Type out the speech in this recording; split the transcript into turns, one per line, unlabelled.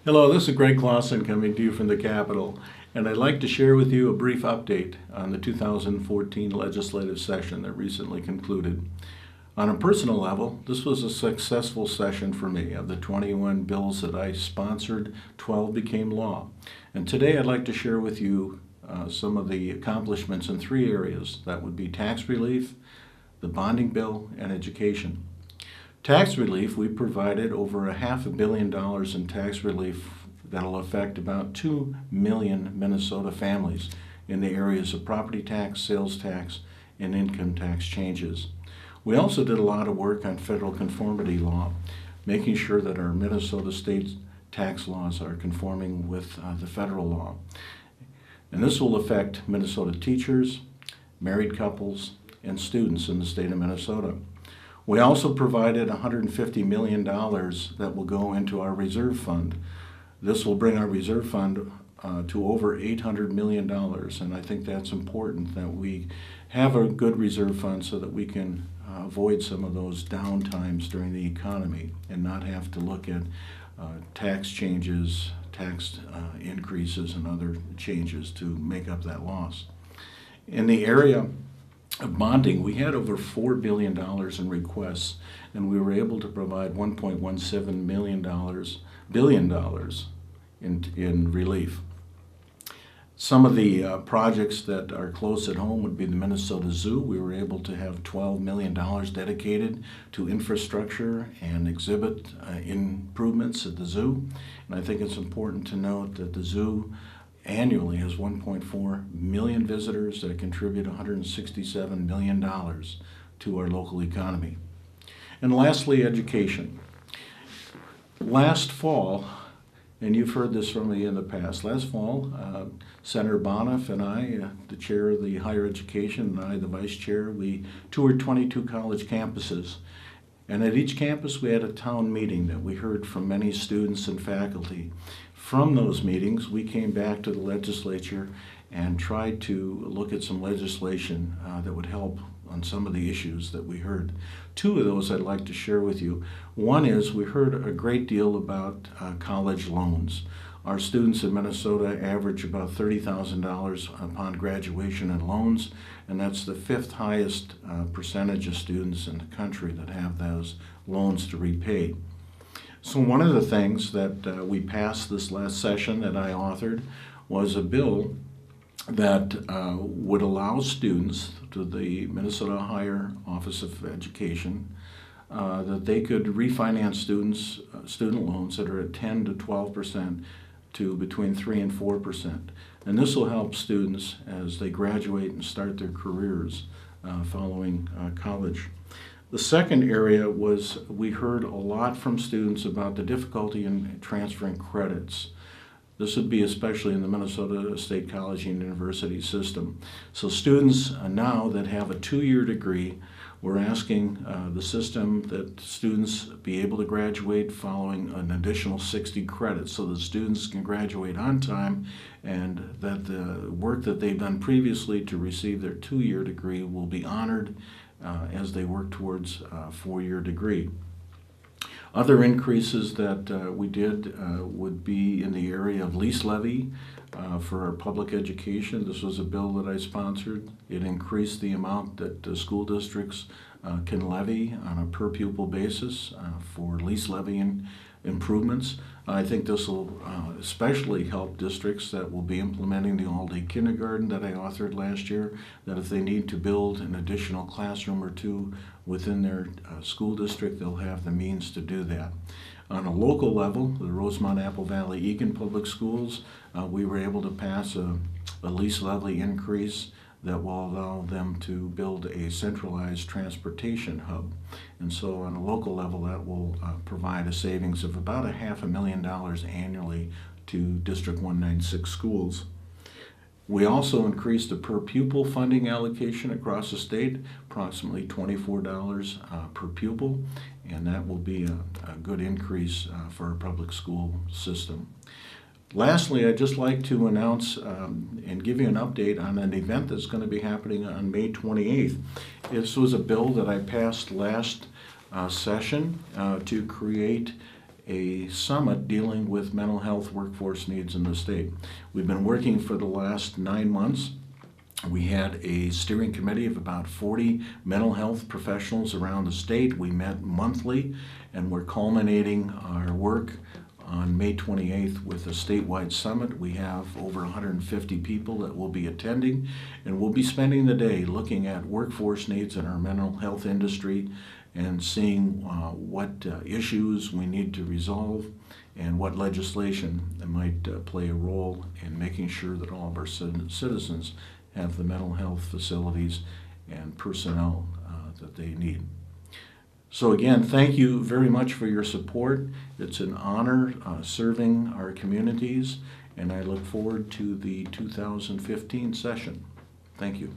Hello, this is Greg Clausen coming to you from the Capitol, and I'd like to share with you a brief update on the 2014 legislative session that recently concluded. On a personal level, this was a successful session for me. Of the 21 bills that I sponsored, 12 became law. And today I'd like to share with you some of the accomplishments in three areas. That would be tax relief, the bonding bill, and education. Tax relief, we provided over $500 million in tax relief that'll affect about 2 million Minnesota families in the areas of property tax, sales tax, and income tax changes. We also did a lot of work on federal conformity law, making sure that our Minnesota state tax laws are conforming with the federal law. And this will affect Minnesota teachers, married couples, and students in the state of Minnesota. We also provided $150 million that will go into our reserve fund. This will bring our reserve fund to over $800 million, and I think that's important that we have a good reserve fund so that we can avoid some of those down times during the economy and not have to look at tax changes, tax increases, and other changes to make up that loss. In the area of bonding, we had over $4 billion in requests, and we were able to provide $1.17 billion in relief. Some of the projects that are close at home would be the Minnesota Zoo. We were able to have $12 million dedicated to infrastructure and exhibit improvements at the zoo. And I think it's important to note that the zoo annually has 1.4 million visitors that contribute $167 million to our local economy. And lastly, education. Last fall, and you've heard this from me in the past, last fall, Senator Boniff and I, the chair of the higher education, and I, the vice chair, we toured 22 college campuses. And at each campus we had a town meeting that we heard from many students and faculty. From those meetings, we came back to the legislature and tried to look at some legislation that would help on some of the issues that we heard. Two of those I'd like to share with you. One is we heard a great deal about college loans. Our students in Minnesota average about $30,000 upon graduation in loans, and that's the fifth highest percentage of students in the country that have those loans to repay. So one of the things that we passed this last session that I authored was a bill that would allow students to the Minnesota Higher Office of Education that they could refinance student loans that are at 10 to 12% to between 3 and 4%. And this will help students as they graduate and start their careers following college. The second area was we heard a lot from students about the difficulty in transferring credits. This would be especially in the Minnesota State College and University system. So students now that have a 2-year degree, we're asking the system that students be able to graduate following an additional 60 credits so that students can graduate on time and that the work that they've done previously to receive their 2-year degree will be honored as they work towards a 4-year degree. Other increases that we did would be in the area of lease levy for our public education. This was a bill that I sponsored. It increased the amount that school districts can levy on a per pupil basis for lease levy improvements. I think this will especially help districts that will be implementing the all-day kindergarten that I authored last year, that if they need to build an additional classroom or two within their school district, they'll have the means to do that. On a local level, the Rosemont, Apple Valley, Eagan Public Schools, we were able to pass a lease levy increase that will allow them to build a centralized transportation hub. And so on a local level, that will provide a savings of about $500,000 annually to District 196 schools. We also increased the per pupil funding allocation across the state, approximately $24 per pupil, and that will be a good increase for our public school system. Lastly, I'd just like to announce and give you an update on an event that's going to be happening on May 28th. This was a bill that I passed last session to create a summit dealing with mental health workforce needs in the state. We've been working for the last 9 months. We had a steering committee of about 40 mental health professionals around the state. We met monthly, and we're culminating our work on May 28th with a statewide summit. We have over 150 people that will be attending, and we'll be spending the day looking at workforce needs in our mental health industry and seeing what issues we need to resolve and what legislation might play a role in making sure that all of our citizens have the mental health facilities and personnel that they need. So again, thank you very much for your support. It's an honor serving our communities, and I look forward to the 2015 session. Thank you.